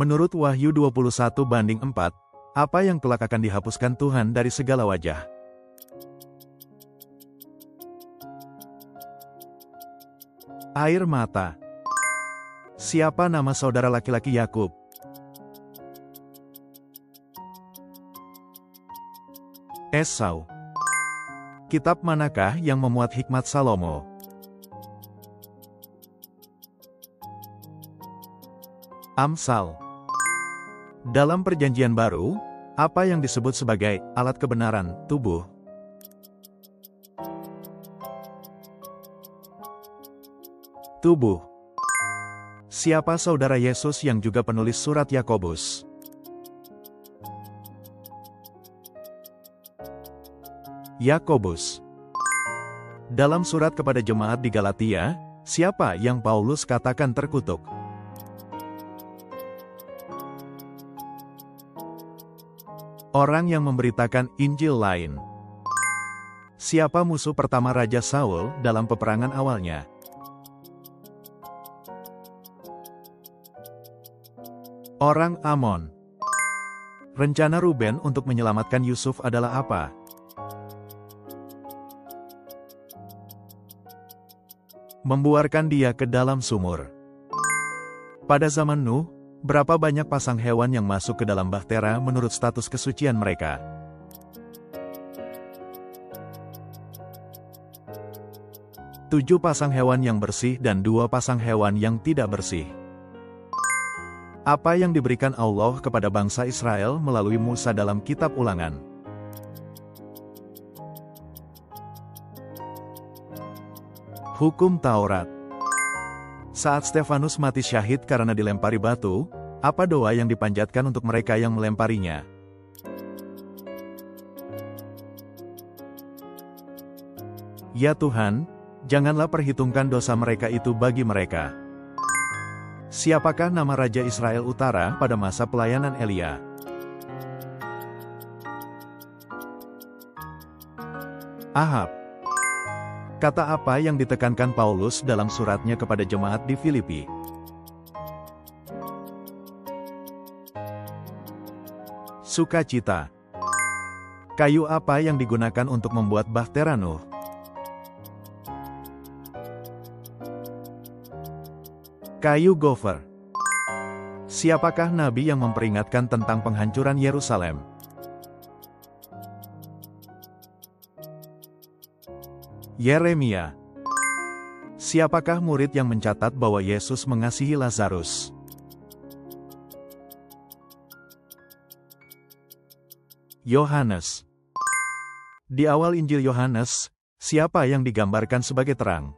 Menurut Wahyu 21:4, apa yang kelak akan dihapuskan Tuhan dari segala wajah? Air mata. Siapa nama saudara laki-laki Yakub? Esau. Kitab manakah yang memuat hikmat Salomo? Amsal. Dalam Perjanjian Baru, apa yang disebut sebagai alat kebenaran tubuh? Tubuh. Siapa saudara Yesus yang juga penulis surat Yakobus? Yakobus. Dalam surat kepada jemaat di Galatia, siapa yang Paulus katakan terkutuk? Orang yang memberitakan Injil lain. Siapa musuh pertama Raja Saul dalam peperangan awalnya? Orang Amon. Rencana Ruben untuk menyelamatkan Yusuf adalah apa? Membuarkan dia ke dalam sumur. Pada zaman Nuh, berapa banyak pasang hewan yang masuk ke dalam bahtera menurut status kesucian mereka? Tujuh pasang hewan yang bersih dan 2 pasang hewan yang tidak bersih. Apa yang diberikan Allah kepada bangsa Israel melalui Musa dalam kitab Ulangan? Hukum Taurat. Saat Stefanus mati syahid karena dilempari batu, apa doa yang dipanjatkan untuk mereka yang melemparinya? Ya Tuhan, janganlah perhitungkan dosa mereka itu bagi mereka. Siapakah nama Raja Israel Utara pada masa pelayanan Elia? Ahab. Kata apa yang ditekankan Paulus dalam suratnya kepada jemaat di Filipi? Sukacita. Kayu apa yang digunakan untuk membuat bahtera Nuh? Kayu gopher. Siapakah nabi yang memperingatkan tentang penghancuran Yerusalem? Yeremia. Siapakah murid yang mencatat bahwa Yesus mengasihi Lazarus? Yohanes. Di awal Injil Yohanes, siapa yang digambarkan sebagai terang?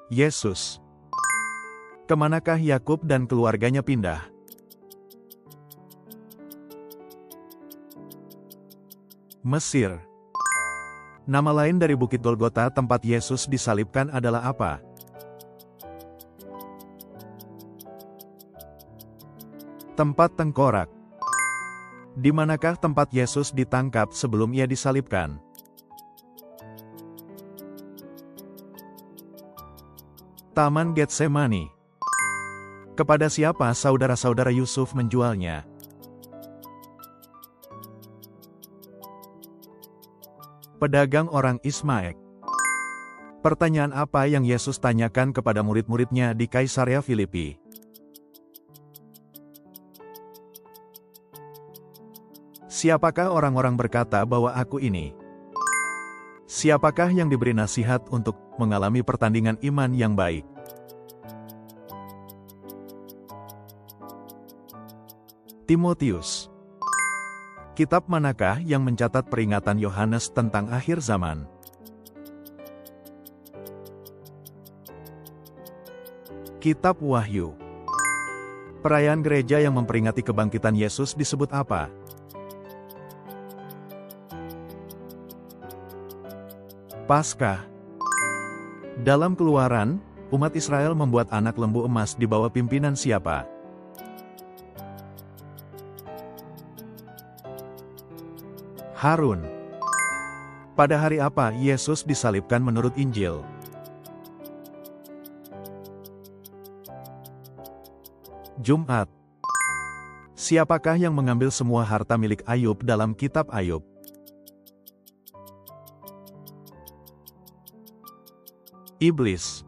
Yesus. Kemanakah Yakub dan keluarganya pindah? Mesir. Nama lain dari Bukit Golgota tempat Yesus disalibkan adalah apa? Tempat tengkorak. Di manakah tempat Yesus ditangkap sebelum ia disalibkan? Taman Getsemani. Kepada siapa saudara-saudara Yusuf menjualnya? Pedagang orang Ismaek. Pertanyaan apa yang Yesus tanyakan kepada murid-muridnya di Kaisarea Filipi? Siapakah orang-orang berkata bahwa aku ini? Siapakah yang diberi nasihat untuk mengalami pertandingan iman yang baik? Timotius. Kitab manakah yang mencatat peringatan Yohanes tentang akhir zaman? Kitab Wahyu. Perayaan gereja yang memperingati kebangkitan Yesus disebut apa? Paskah. Dalam Keluaran, umat Israel membuat anak lembu emas di bawah pimpinan siapa? Harun. Pada hari apa Yesus disalibkan menurut Injil? Jumat. Siapakah yang mengambil semua harta milik Ayub dalam kitab Ayub? Iblis.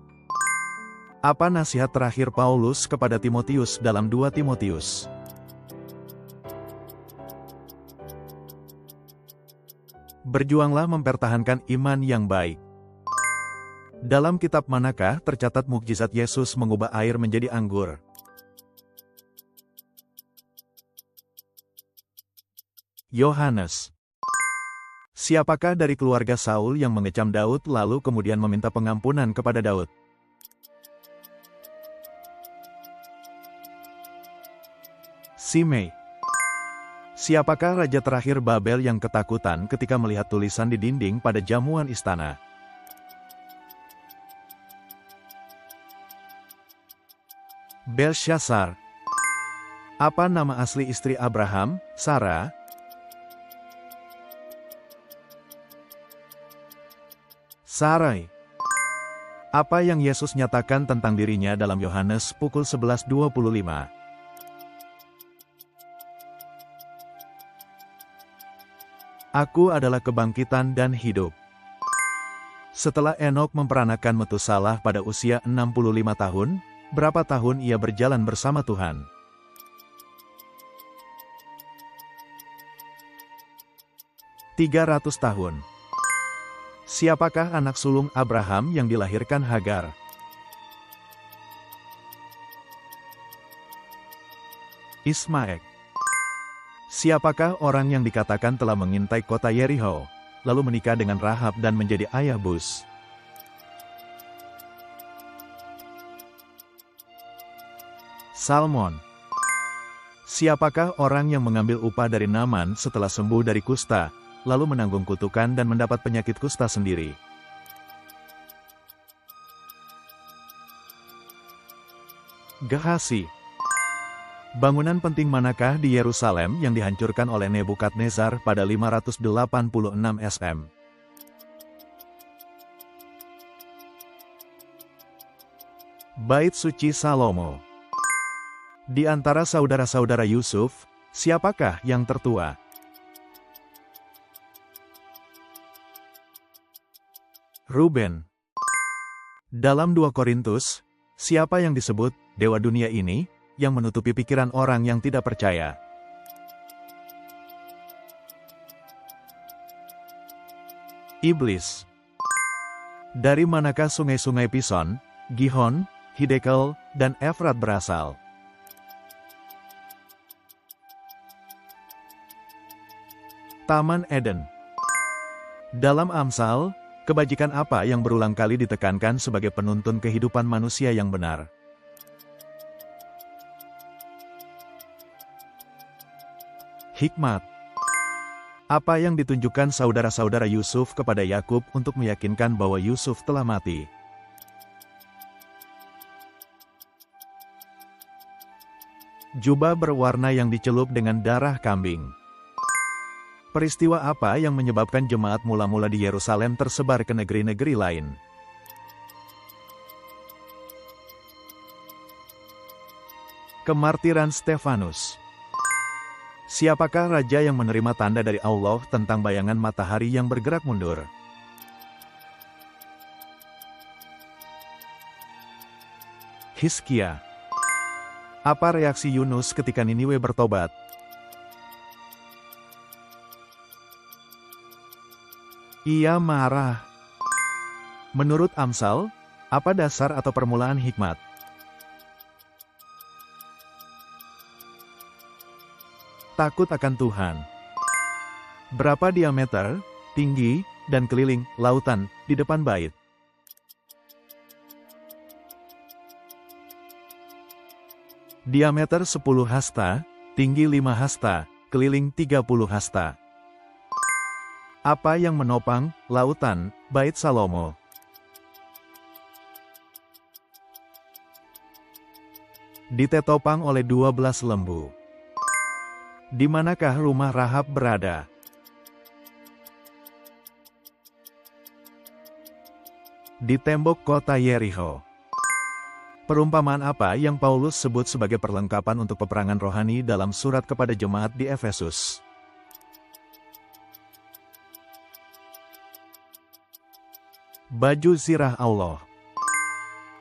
Apa nasihat terakhir Paulus kepada Timotius dalam 2 Timotius? Berjuanglah mempertahankan iman yang baik. Dalam kitab manakah tercatat mukjizat Yesus mengubah air menjadi anggur? Yohanes. Siapakah dari keluarga Saul yang mengecam Daud lalu kemudian meminta pengampunan kepada Daud? Simei. Siapakah raja terakhir Babel yang ketakutan ketika melihat tulisan di dinding pada jamuan istana? Belsyazar. Apa nama asli istri Abraham, Sarah? Sarai. Apa yang Yesus nyatakan tentang dirinya dalam Yohanes pukul 11.25? Aku adalah kebangkitan dan hidup. Setelah Enok memperanakan Metusalah pada usia 65 tahun, berapa tahun ia berjalan bersama Tuhan? "300 tahun. Siapakah anak sulung Abraham yang dilahirkan Hagar? Ismaek. Siapakah orang yang dikatakan telah mengintai kota Yeriho, lalu menikah dengan Rahab dan menjadi ayah Bus? Salmon. Siapakah orang yang mengambil upah dari Naaman setelah sembuh dari kusta, lalu menanggung kutukan dan mendapat penyakit kusta sendiri? Gehasi. Bangunan penting manakah di Yerusalem yang dihancurkan oleh Nebukadnezar pada 586 SM? Bait Suci Salomo. Di antara saudara-saudara Yusuf, siapakah yang tertua? Ruben. Dalam 2 Korintus, siapa yang disebut dewa dunia ini, yang menutupi pikiran orang yang tidak percaya? Iblis. Dari manakah sungai-sungai Pison, Gihon, Hiddekel, dan Efrat berasal? Taman Eden. Dalam Amsal, kebajikan apa yang berulang kali ditekankan sebagai penuntun kehidupan manusia yang benar? Hikmat. Apa yang ditunjukkan saudara-saudara Yusuf kepada Yakub untuk meyakinkan bahwa Yusuf telah mati? Jubah berwarna yang dicelup dengan darah kambing. Peristiwa apa yang menyebabkan jemaat mula-mula di Yerusalem tersebar ke negeri-negeri lain? Kemartiran Stefanus. Siapakah raja yang menerima tanda dari Allah tentang bayangan matahari yang bergerak mundur? Hizkia. Apa reaksi Yunus ketika Niniwe bertobat? Ia marah. Menurut Amsal, apa dasar atau permulaan hikmat? Takut akan Tuhan. Berapa diameter, tinggi, dan keliling lautan di depan bait? Diameter 10 hasta, tinggi 5 hasta, keliling 30 hasta. Apa yang menopang lautan Bait Salomo? Ditetopang oleh 12 lembu. Di manakah rumah Rahab berada? Di tembok kota Yeriho. Perumpamaan apa yang Paulus sebut sebagai perlengkapan untuk peperangan rohani dalam surat kepada jemaat di Efesus? Baju zirah Allah.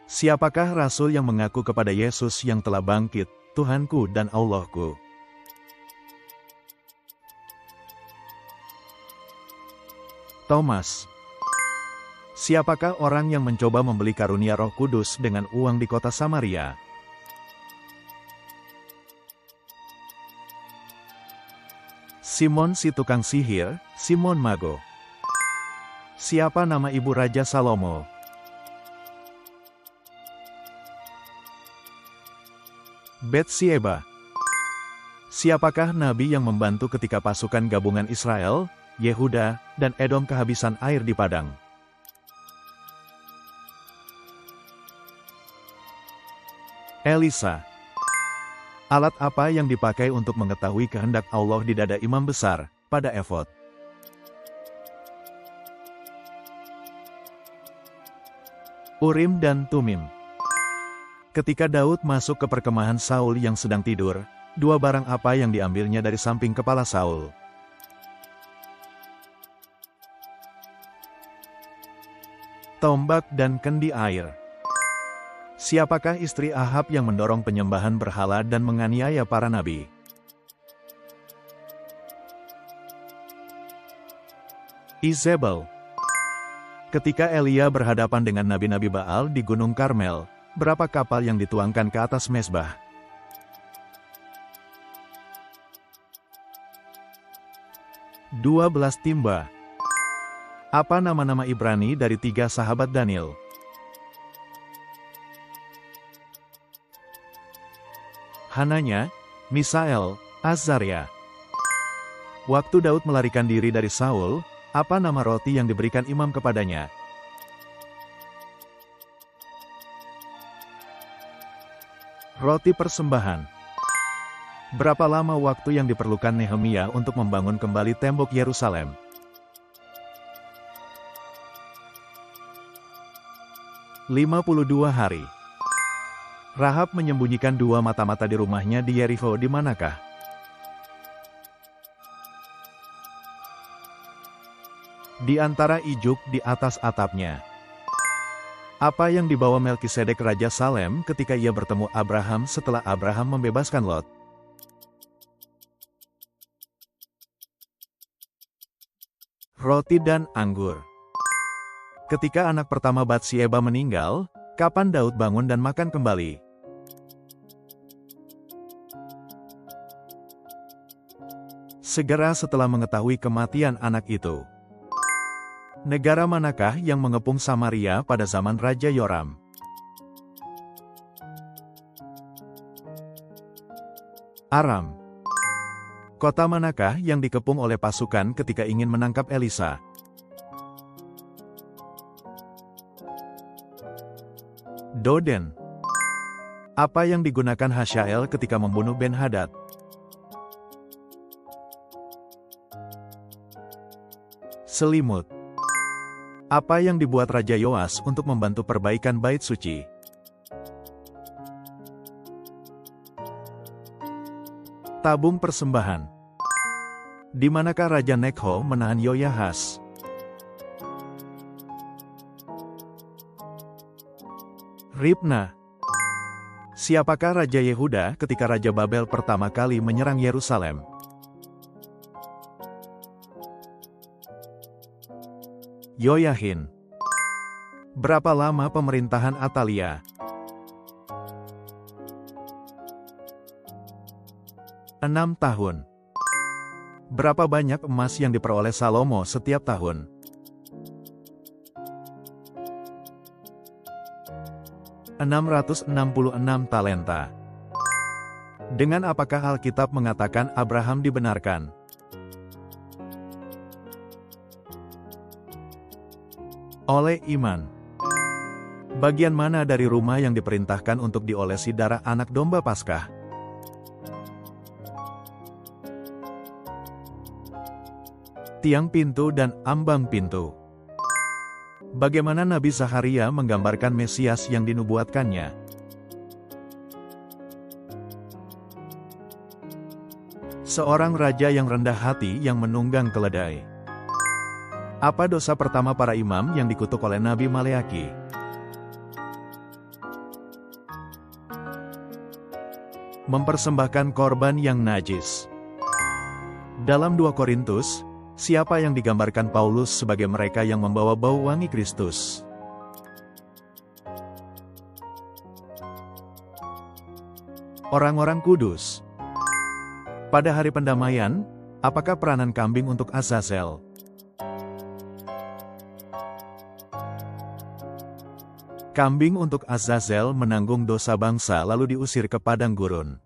Siapakah rasul yang mengaku kepada Yesus yang telah bangkit, Tuhanku dan Allahku? Thomas. Siapakah orang yang mencoba membeli karunia Roh Kudus dengan uang di kota Samaria? Simon si tukang sihir, Simon Mago. Siapa nama ibu Raja Salomo? Betsyeba. Siapakah nabi yang membantu ketika pasukan gabungan Israel, Yehuda, dan Edom kehabisan air di padang? Elisa. Alat apa yang dipakai untuk mengetahui kehendak Allah di dada imam besar, pada efod? Urim dan Tumim. Ketika Daud masuk ke perkemahan Saul yang sedang tidur, dua barang apa yang diambilnya dari samping kepala Saul? Tombak dan kendi air. Siapakah istri Ahab yang mendorong penyembahan berhala dan menganiaya para nabi? Izebel. Ketika Elia berhadapan dengan nabi-nabi Baal di Gunung Karmel, berapa kapal yang dituangkan ke atas mezbah? Dua 12 timba. Apa nama-nama Ibrani dari 3 sahabat Daniel? Hananya, Misael, Azaria. Waktu Daud melarikan diri dari Saul, apa nama roti yang diberikan imam kepadanya? Roti persembahan. Berapa lama waktu yang diperlukan Nehemia untuk membangun kembali tembok Yerusalem? 52 hari. Rahab menyembunyikan 2 mata-mata di rumahnya di Yeriko di manakah? Di antara ijuk di atas atapnya. Apa yang dibawa Melkisedek Raja Salem ketika ia bertemu Abraham setelah Abraham membebaskan Lot? Roti dan anggur. Ketika anak pertama Batsyeba meninggal, kapan Daud bangun dan makan kembali? Segera setelah mengetahui kematian anak itu. Negara manakah yang mengepung Samaria pada zaman Raja Yoram? Aram. Kota manakah yang dikepung oleh pasukan ketika ingin menangkap Elisa? Doden. Apa yang digunakan Hasyael ketika membunuh Ben-Hadad? Selimut. Apa yang dibuat Raja Yoas untuk membantu perbaikan bait suci? Tabung persembahan. Di manakah Raja Nekho menahan Yoyahas? Ribna. Siapakah Raja Yehuda ketika Raja Babel pertama kali menyerang Yerusalem? Yoyahin. Berapa lama pemerintahan Atalia? 6 tahun. Berapa banyak emas yang diperoleh Salomo setiap tahun? 666 talenta. Dengan apakah Alkitab mengatakan Abraham dibenarkan? Oleh iman. Bagian mana dari rumah yang diperintahkan untuk diolesi darah anak domba Paskah? Tiang pintu dan ambang pintu. Bagaimana Nabi Zakharia menggambarkan Mesias yang dinubuatkannya? Seorang raja yang rendah hati yang menunggang keledai. Apa dosa pertama para imam yang dikutuk oleh Nabi Maleaki? Mempersembahkan korban yang najis. Dalam 2 Korintus, siapa yang digambarkan Paulus sebagai mereka yang membawa bau wangi Kristus? Orang-orang kudus. Pada hari pendamaian, apakah peranan kambing untuk Azazel? Kambing untuk Azazel menanggung dosa bangsa lalu diusir ke padang gurun.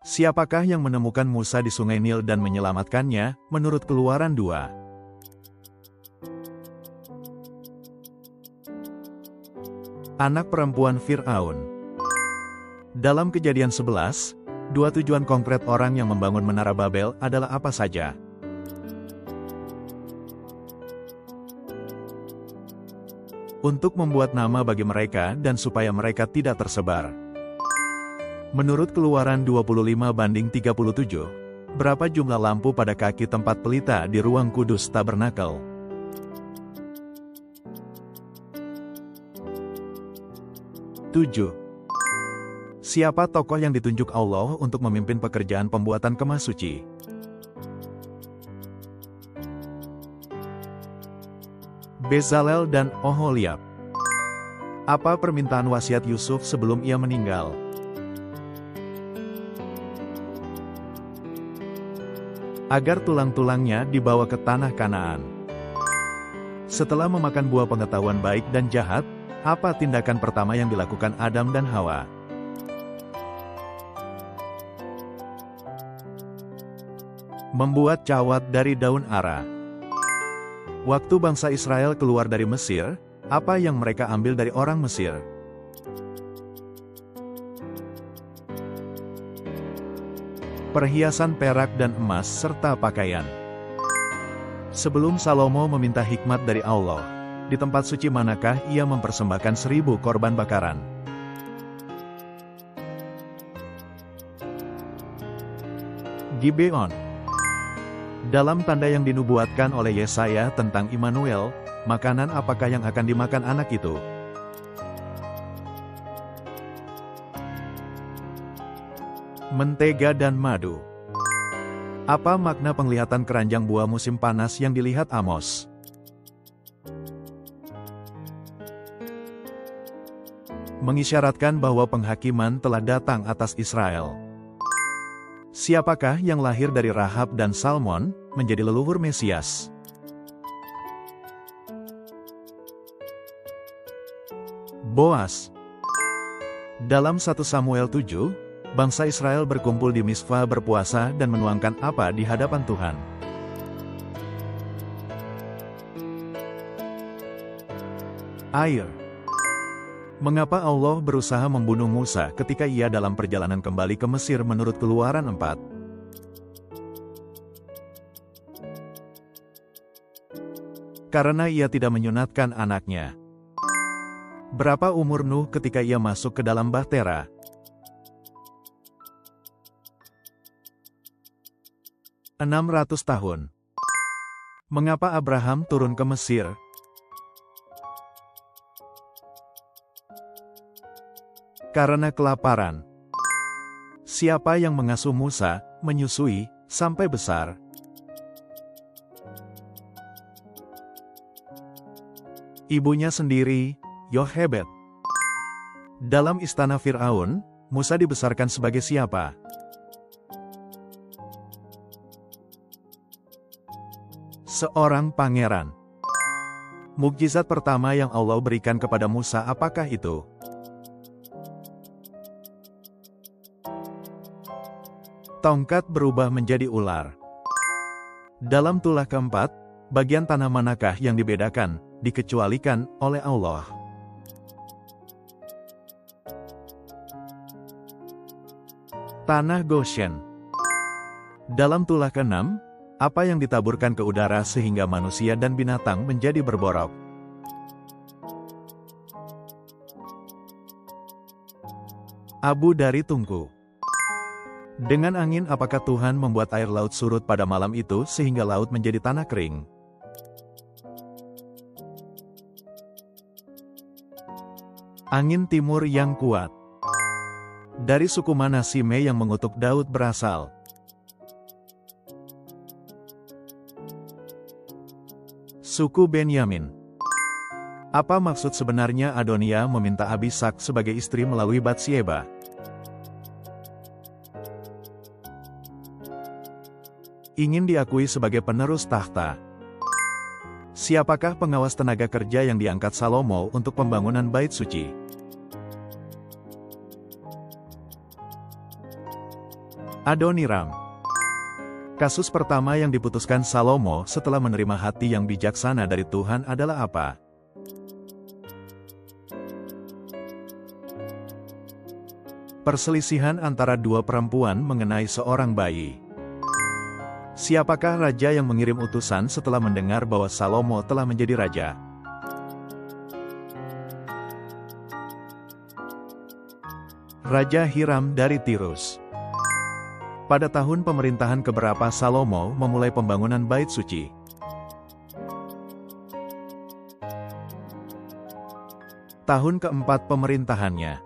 Siapakah yang menemukan Musa di sungai Nil dan menyelamatkannya, menurut Keluaran 2? Anak perempuan Fir'aun. Dalam Kejadian 11, 2 tujuan konkret orang yang membangun Menara Babel adalah apa saja? Untuk membuat nama bagi mereka dan supaya mereka tidak tersebar. Menurut Keluaran 25:37, berapa jumlah lampu pada kaki tempat pelita di ruang kudus tabernakel? Tujuh. Siapa tokoh yang ditunjuk Allah untuk memimpin pekerjaan pembuatan kemah suci? Bezalel dan Oholiab. Apa permintaan wasiat Yusuf sebelum ia meninggal? Agar tulang-tulangnya dibawa ke tanah Kanaan. Setelah memakan buah pengetahuan baik dan jahat, apa tindakan pertama yang dilakukan Adam dan Hawa? Membuat cawat dari daun ara. Waktu bangsa Israel keluar dari Mesir, apa yang mereka ambil dari orang Mesir? Perhiasan perak dan emas serta pakaian. Sebelum Salomo meminta hikmat dari Allah, di tempat suci manakah ia mempersembahkan 1000 korban bakaran? Gibeon. Dalam tanda yang dinubuatkan oleh Yesaya tentang Immanuel, makanan apakah yang akan dimakan anak itu? Mentega dan madu. Apa makna penglihatan keranjang buah musim panas yang dilihat Amos? Mengisyaratkan bahwa penghakiman telah datang atas Israel. Siapakah yang lahir dari Rahab dan Salmon, menjadi leluhur Mesias? Boas. Dalam 1 Samuel 7, bangsa Israel berkumpul di Misfah berpuasa dan menuangkan apa di hadapan Tuhan? Air. Mengapa Allah berusaha membunuh Musa ketika ia dalam perjalanan kembali ke Mesir menurut Keluaran 4? Karena ia tidak menyunatkan anaknya. Berapa umur Nuh ketika ia masuk ke dalam bahtera? 600 tahun. Mengapa Abraham turun ke Mesir? Karena kelaparan. Siapa yang mengasuh Musa, menyusui, sampai besar? Ibunya sendiri, Yochebed. Dalam istana Fir'aun, Musa dibesarkan sebagai siapa? Seorang pangeran. Mukjizat pertama yang Allah berikan kepada Musa apakah itu? Tongkat berubah menjadi ular. Dalam tulah keempat, bagian tanah manakah yang dibedakan, dikecualikan oleh Allah? Tanah Goshen. Dalam tulah keenam, apa yang ditaburkan ke udara sehingga manusia dan binatang menjadi berborok? Abu dari tungku. Dengan angin apakah Tuhan membuat air laut surut pada malam itu sehingga laut menjadi tanah kering? Angin timur yang kuat. Dari suku mana Simei yang mengutuk Daud berasal? Suku Benyamin. Apa maksud sebenarnya Adonia meminta Abisak sebagai istri melalui Batsyeba? Ingin diakui sebagai penerus tahta. Siapakah pengawas tenaga kerja yang diangkat Salomo untuk pembangunan Bait Suci? Adoniram. Kasus pertama yang diputuskan Salomo setelah menerima hati yang bijaksana dari Tuhan adalah apa? Perselisihan antara dua perempuan mengenai seorang bayi. Siapakah raja yang mengirim utusan setelah mendengar bahwa Salomo telah menjadi raja? Raja Hiram dari Tirus. Pada tahun pemerintahan keberapa Salomo memulai pembangunan Bait Suci? Tahun keempat pemerintahannya.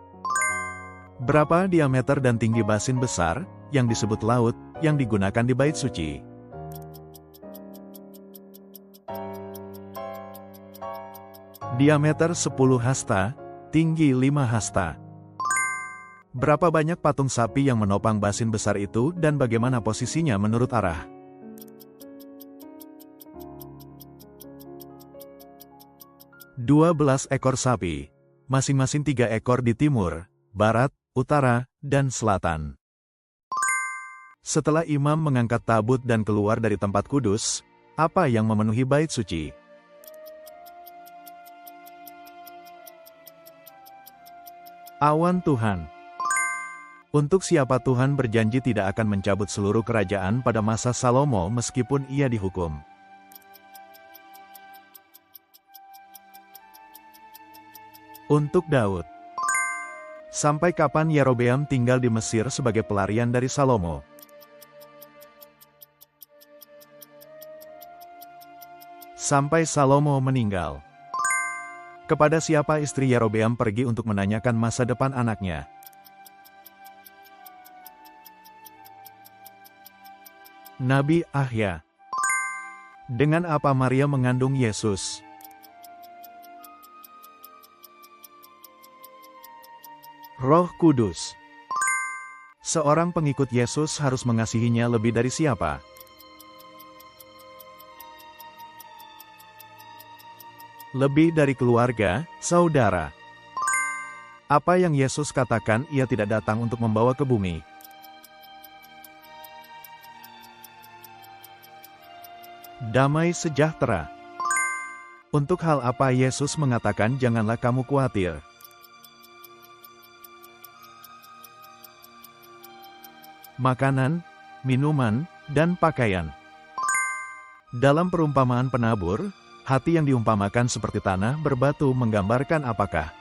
Berapa diameter dan tinggi basin besar, yang disebut laut, yang digunakan di Bait Suci? Diameter 10 hasta, tinggi 5 hasta. Berapa banyak patung sapi yang menopang basin besar itu dan bagaimana posisinya menurut arah? Dua 12 ekor sapi, masing-masing 3 ekor di timur, barat, utara, dan selatan. Setelah imam mengangkat tabut dan keluar dari tempat kudus, apa yang memenuhi Bait Suci? Awan Tuhan. Untuk siapa Tuhan berjanji tidak akan mencabut seluruh kerajaan pada masa Salomo meskipun ia dihukum? Untuk Daud. Sampai kapan Yerobeam tinggal di Mesir sebagai pelarian dari Salomo? Sampai Salomo meninggal. Kepada siapa istri Yerobeam pergi untuk menanyakan masa depan anaknya? Nabi Ahya. Dengan apa Maria mengandung Yesus? Roh Kudus. Seorang pengikut Yesus harus mengasihinya lebih dari siapa? Lebih dari keluarga, saudara. Apa yang Yesus katakan ia tidak datang untuk membawa ke bumi? Damai sejahtera. Untuk hal apa Yesus mengatakan janganlah kamu khawatir? Makanan, minuman, dan pakaian. Dalam perumpamaan penabur, hati yang diumpamakan seperti tanah berbatu menggambarkan apakah?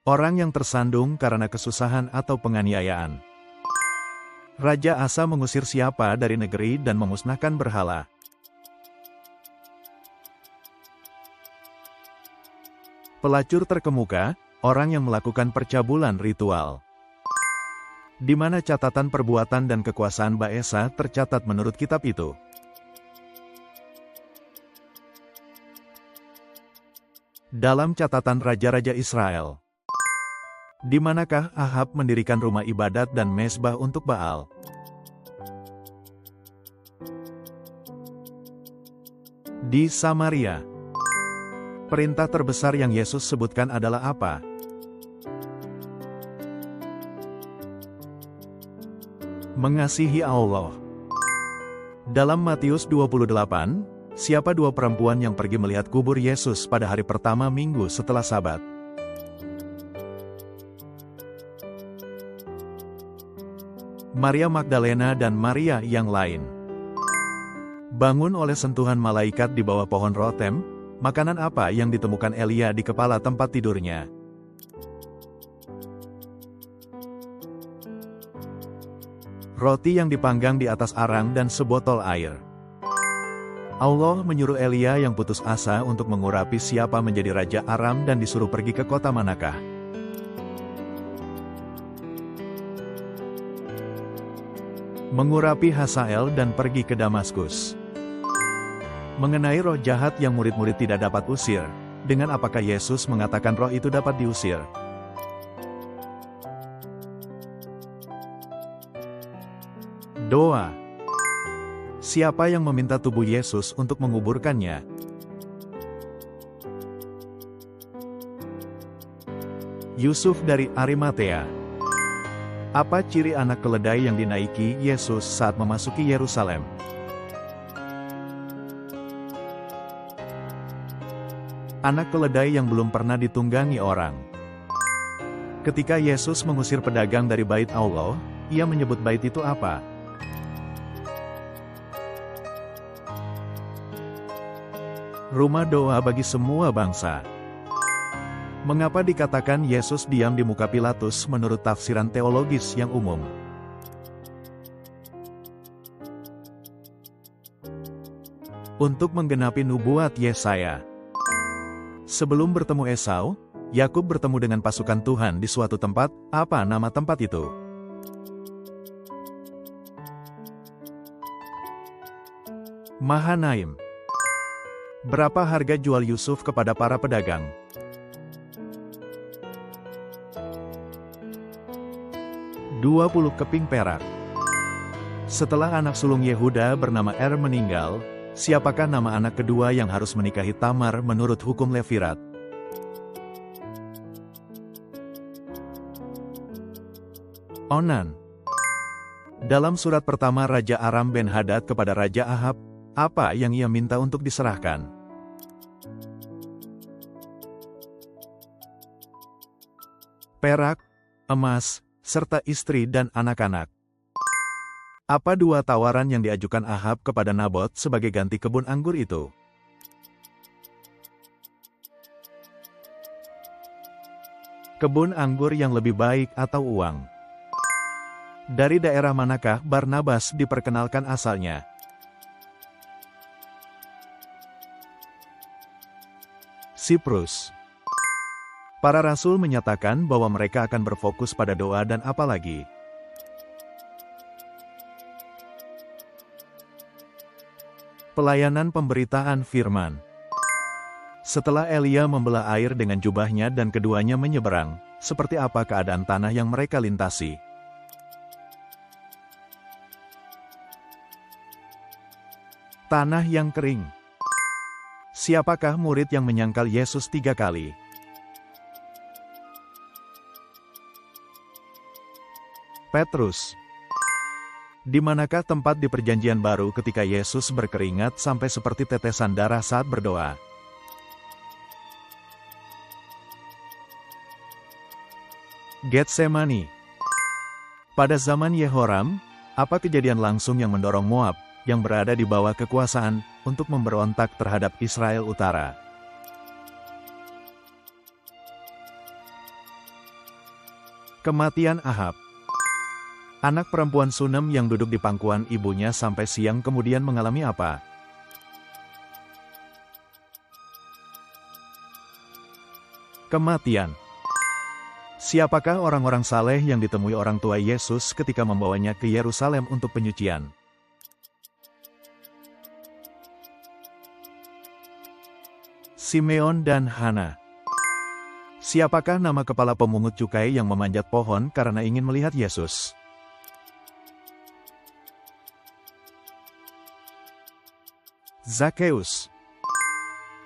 Orang yang tersandung karena kesusahan atau penganiayaan. Raja Asa mengusir siapa dari negeri dan memusnahkan berhala? Pelacur terkemuka, orang yang melakukan percabulan ritual. Di mana catatan perbuatan dan kekuasaan Baesa tercatat menurut kitab itu? Dalam catatan Raja-Raja Israel. Di manakah Ahab mendirikan rumah ibadat dan mezbah untuk Baal? Di Samaria. Perintah terbesar yang Yesus sebutkan adalah apa? Mengasihi Allah. Dalam Matius 28, siapa dua perempuan yang pergi melihat kubur Yesus pada hari pertama minggu setelah Sabat? Maria Magdalena dan Maria yang lain. Bangun oleh sentuhan malaikat di bawah pohon rotem, makanan apa yang ditemukan Elia di kepala tempat tidurnya? roti yang dipanggang di atas arang dan sebotol air. Allah menyuruh Elia yang putus asa untuk mengurapi siapa menjadi raja Aram dan disuruh pergi ke kota manakah. Mengurapi Hazael dan pergi ke Damaskus. Mengenai roh jahat yang murid-murid tidak dapat usir, dengan apakah Yesus mengatakan roh itu dapat diusir? Doa. Siapa yang meminta tubuh Yesus untuk menguburkannya? Yusuf dari Arimatea. Apa ciri anak keledai yang dinaiki Yesus saat memasuki Yerusalem? Anak keledai yang belum pernah ditunggangi orang. Ketika Yesus mengusir pedagang dari bait Allah, ia menyebut bait itu apa? Rumah doa bagi semua bangsa. Mengapa dikatakan Yesus diam di muka Pilatus menurut tafsiran teologis yang umum? Untuk menggenapi nubuat Yesaya. Sebelum bertemu Esau, Yakub bertemu dengan pasukan Tuhan di suatu tempat. Apa nama tempat itu? Mahanaim. Berapa harga jual Yusuf kepada para pedagang? $20 keping perak. Setelah anak sulung Yehuda bernama meninggal, siapakah nama anak kedua yang harus menikahi Tamar menurut hukum Levirat? Onan. Dalam surat pertama Raja Aram Ben-Hadad kepada Raja Ahab, apa yang ia minta untuk diserahkan? Perak, emas, serta istri dan anak-anak. Apa dua tawaran yang diajukan Ahab kepada Nabot sebagai ganti kebun anggur itu? Kebun anggur yang lebih baik atau uang? Dari daerah manakah Barnabas diperkenalkan asalnya? Siprus. Para rasul menyatakan bahwa mereka akan berfokus pada doa dan apa lagi? Pelayanan pemberitaan firman. Setelah Elia membelah air dengan jubahnya dan keduanya menyeberang, seperti apa keadaan tanah yang mereka lintasi? Tanah yang kering. Siapakah murid yang menyangkal Yesus 3 kali? Petrus. Di manakah tempat di perjanjian baru ketika Yesus berkeringat sampai seperti tetesan darah saat berdoa? Getsemani. Pada zaman Yehoram, apa kejadian langsung yang mendorong Moab, yang berada di bawah kekuasaan, untuk memberontak terhadap Israel Utara? Kematian Ahab. Anak perempuan Sunem yang duduk di pangkuan ibunya sampai siang kemudian mengalami apa? Kematian. Siapakah orang-orang saleh yang ditemui orang tua Yesus ketika membawanya ke Yerusalem untuk penyucian? Simeon dan Hana. Siapakah nama kepala pemungut cukai yang memanjat pohon karena ingin melihat Yesus? Zakeus.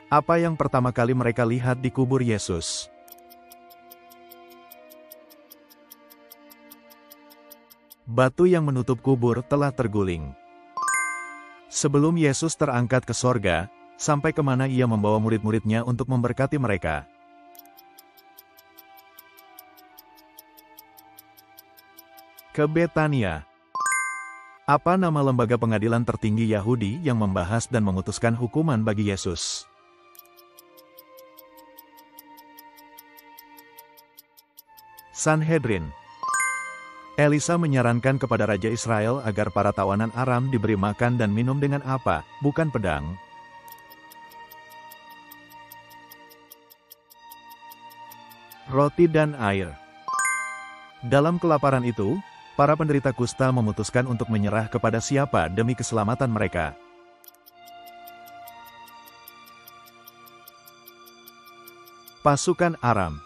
Apa yang pertama kali mereka lihat di kubur Yesus? Batu yang menutup kubur telah terguling. Sebelum Yesus terangkat ke sorga, sampai kemana ia membawa murid-muridnya untuk memberkati mereka? Ke Betania. Apa nama lembaga pengadilan tertinggi Yahudi yang membahas dan memutuskan hukuman bagi Yesus? Sanhedrin. Elisa menyarankan kepada Raja Israel agar para tawanan Aram diberi makan dan minum dengan apa, bukan pedang. Roti dan air. Dalam kelaparan itu, para penderita kusta memutuskan untuk menyerah kepada siapa demi keselamatan mereka. Pasukan Aram.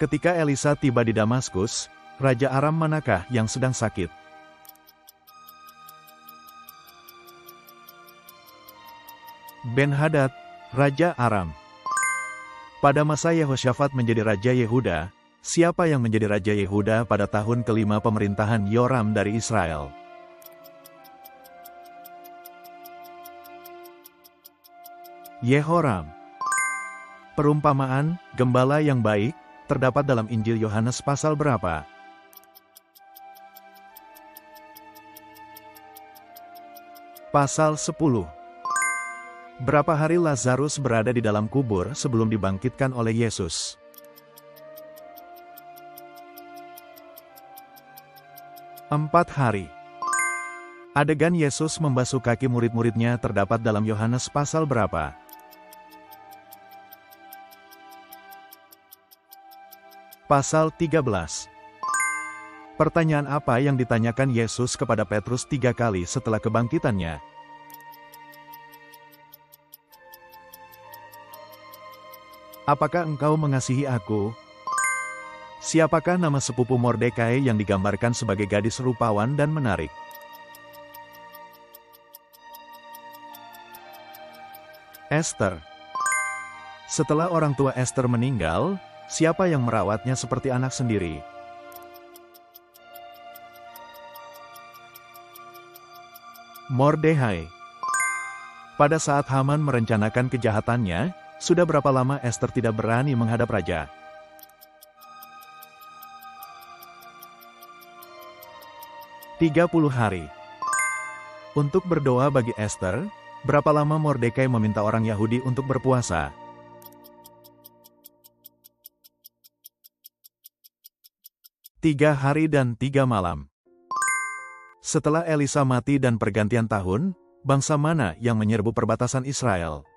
Ketika Elisa tiba di Damaskus, Raja Aram manakah yang sedang sakit? Ben-Hadad, Raja Aram. Pada masa Yehosyafat menjadi Raja Yehuda, siapa yang menjadi Raja Yehuda pada tahun kelima pemerintahan Yoram dari Israel? Yehoram. Perumpamaan, gembala yang baik, terdapat dalam Injil Yohanes pasal berapa? Pasal 10. Berapa hari Lazarus berada di dalam kubur sebelum dibangkitkan oleh Yesus? Empat hari. Adegan Yesus membasuh kaki murid-muridnya terdapat dalam Yohanes pasal berapa? Pasal 13. Pertanyaan apa yang ditanyakan Yesus kepada Petrus 3 kali setelah kebangkitannya? Apakah engkau mengasihi aku? Siapakah nama sepupu Mordekai yang digambarkan sebagai gadis rupawan dan menarik? Ester. Setelah orang tua Ester meninggal, siapa yang merawatnya seperti anak sendiri? Mordehai. Pada saat Haman merencanakan kejahatannya, sudah berapa lama Ester tidak berani menghadap raja? "30 hari. Untuk berdoa bagi Ester, berapa lama Mordekai meminta orang Yahudi untuk berpuasa? 3 hari dan 3 malam. Setelah Elisa mati dan pergantian tahun, bangsa mana yang menyerbu perbatasan Israel?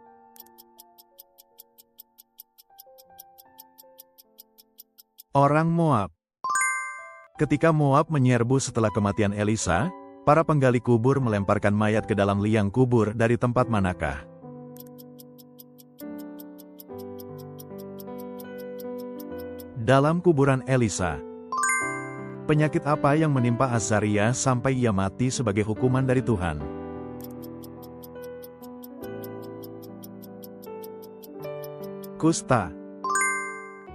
Orang Moab. Ketika Moab menyerbu setelah kematian Elisa, para penggali kubur melemparkan mayat ke dalam liang kubur dari tempat manakah? Dalam kuburan Elisa. Penyakit apa yang menimpa Azaria sampai ia mati sebagai hukuman dari Tuhan? Kusta.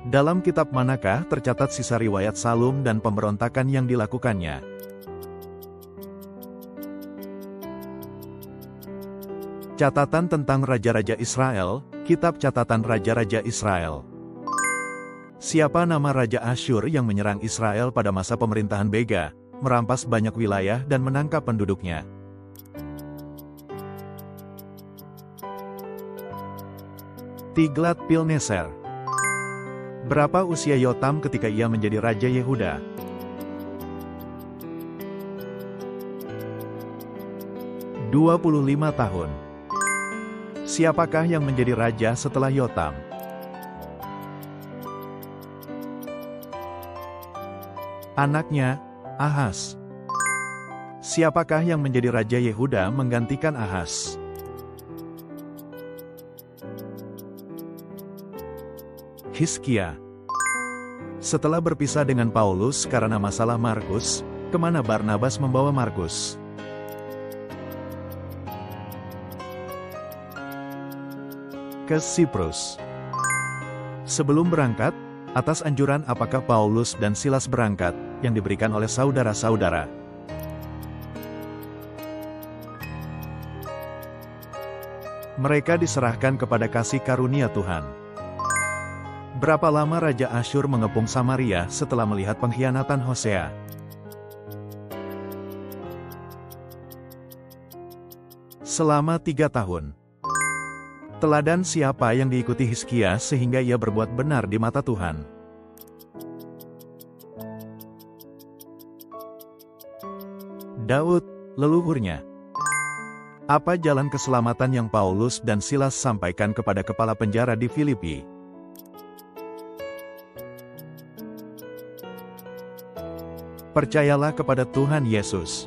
Dalam kitab manakah tercatat sisa riwayat Salum dan pemberontakan yang dilakukannya? Catatan tentang Raja-Raja Israel, Kitab Catatan Raja-Raja Israel. Siapa nama Raja Asyur yang menyerang Israel pada masa pemerintahan Bega, merampas banyak wilayah dan menangkap penduduknya? Tiglat-Pilneser. Berapa usia Yotam ketika ia menjadi Raja Yehuda? - 25 tahun. Siapakah yang menjadi raja setelah Yotam? Anaknya, Ahaz. Siapakah yang menjadi Raja Yehuda menggantikan Ahaz? Hizkia. Setelah berpisah dengan Paulus karena masalah Markus, kemana Barnabas membawa Markus? Ke Siprus. Sebelum berangkat, atas anjuran apakah Paulus dan Silas berangkat, yang diberikan oleh saudara-saudara? Mereka diserahkan kepada kasih karunia Tuhan. Berapa lama Raja Asyur mengepung Samaria setelah melihat pengkhianatan Hosea? Selama 3 tahun. Teladan siapa yang diikuti Hizkia sehingga ia berbuat benar di mata Tuhan? Daud, leluhurnya. Apa jalan keselamatan yang Paulus dan Silas sampaikan kepada kepala penjara di Filipi? Percayalah kepada Tuhan Yesus.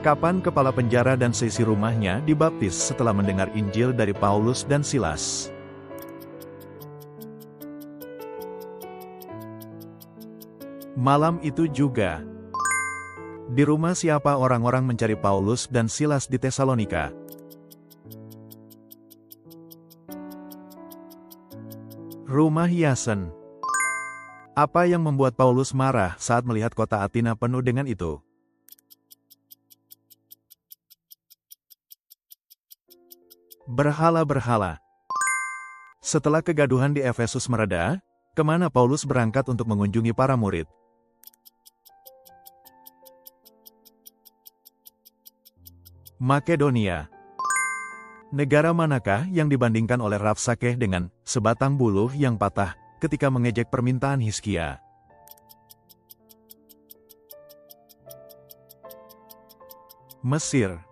Kapan kepala penjara dan seisi rumahnya dibaptis setelah mendengar Injil dari Paulus dan Silas? Malam itu juga. Di rumah siapa orang-orang mencari Paulus dan Silas di Tesalonika? Rumah Yason. Apa yang membuat Paulus marah saat melihat kota Athena penuh dengan itu? Berhala-berhala. Setelah kegaduhan di Efesus mereda, kemana Paulus berangkat untuk mengunjungi para murid? Makedonia. Negara manakah yang dibandingkan oleh Rabsakeh dengan sebatang buluh yang patah ketika mengejek permintaan Hizkia? Mesir.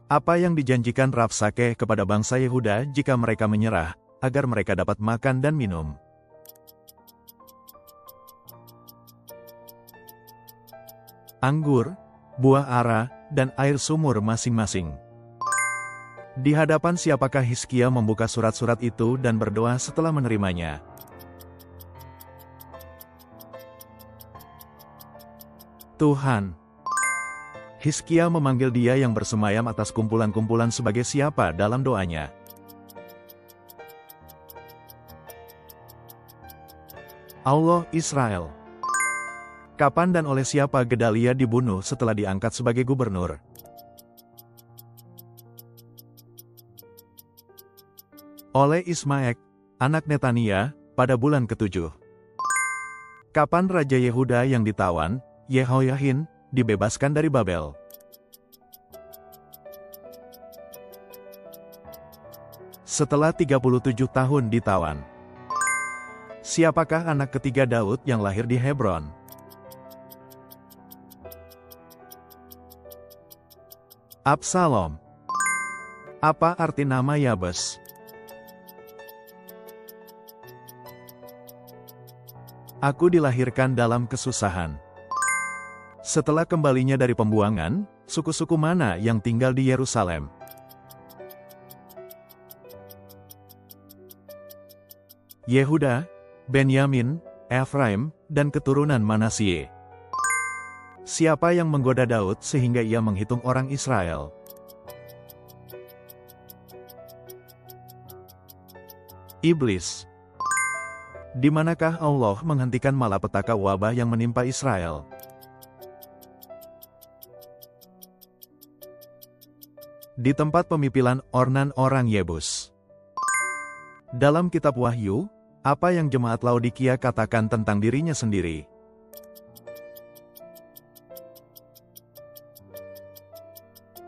Apa yang dijanjikan Rabsakeh kepada bangsa Yehuda jika mereka menyerah, agar mereka dapat makan dan minum? Anggur, buah ara, dan air sumur masing-masing. Di hadapan siapakah Hizkia membuka surat-surat itu dan berdoa setelah menerimanya? Tuhan. Hizkia memanggil dia yang bersemayam atas kumpulan-kumpulan sebagai siapa dalam doanya? Allah Israel. Kapan dan oleh siapa Gedalia dibunuh setelah diangkat sebagai gubernur? Oleh Ismaek, anak Netania, pada bulan ke-7. Kapan Raja Yehuda yang ditawan, Yehoyahin, dibebaskan dari Babel? Setelah 37 tahun ditawan. Siapakah anak ketiga Daud yang lahir di Hebron? Absalom. Apa arti nama Yabes? Aku dilahirkan dalam kesusahan. Setelah kembalinya dari pembuangan, suku-suku mana yang tinggal di Yerusalem? Yehuda, Benyamin, Efraim, dan keturunan Manasye. Siapa yang menggoda Daud sehingga ia menghitung orang Israel? Iblis. Di manakah Allah menghentikan malapetaka wabah yang menimpa Israel? Di tempat pemipilan Ornan orang Yebus. Dalam kitab Wahyu, apa yang jemaat Laodikia katakan tentang dirinya sendiri?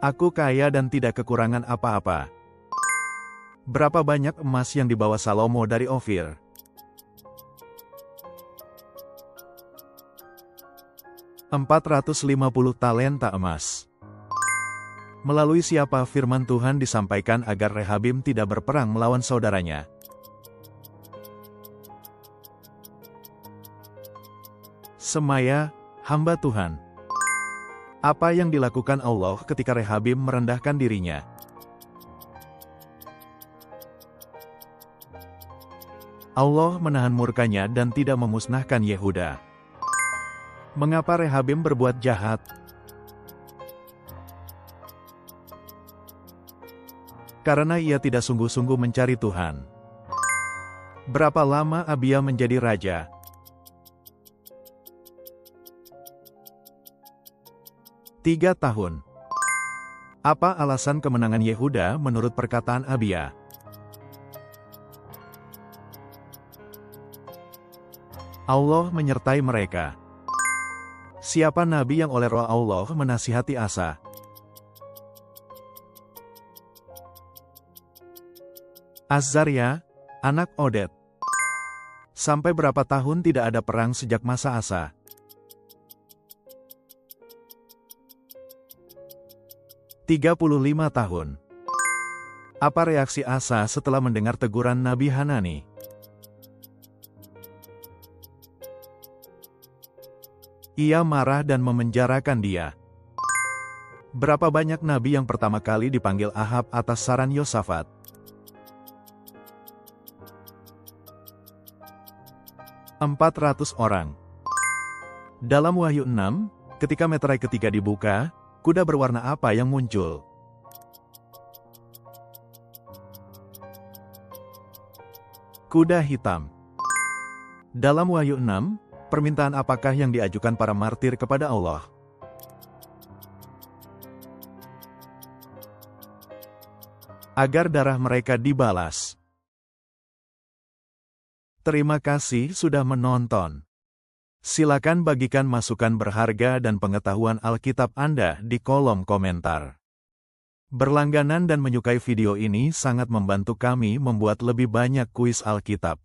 Aku kaya dan tidak kekurangan apa-apa. Berapa banyak emas yang dibawa Salomo dari Ofir? $450 talenta emas. Melalui siapa firman Tuhan disampaikan agar Rehabim tidak berperang melawan saudaranya? Semaya, hamba Tuhan. Apa yang dilakukan Allah ketika Rehabim merendahkan dirinya? Allah menahan murkanya dan tidak memusnahkan Yehuda. Mengapa Rehabim berbuat jahat? Karena ia tidak sungguh-sungguh mencari Tuhan. Berapa lama Abia menjadi raja? 3 tahun. Apa alasan kemenangan Yehuda menurut perkataan Abia? Allah menyertai mereka. Siapa nabi yang oleh Roh Allah menasihati Asa? Azaria, anak Odet. Sampai berapa tahun tidak ada perang sejak masa Asa? 35 tahun. Apa reaksi Asa setelah mendengar teguran Nabi Hanani? Ia marah dan memenjarakan dia. Berapa banyak nabi yang pertama kali dipanggil Ahab atas saran Yosafat? 400 orang. Dalam Wahyu 6, ketika meterai ketiga dibuka, kuda berwarna apa yang muncul? Kuda hitam. Dalam Wahyu 6, permintaan apakah yang diajukan para martir kepada Allah? Agar darah mereka dibalas. Terima kasih sudah menonton. Silakan bagikan masukan berharga dan pengetahuan Alkitab Anda di kolom komentar. Berlangganan dan menyukai video ini sangat membantu kami membuat lebih banyak kuis Alkitab.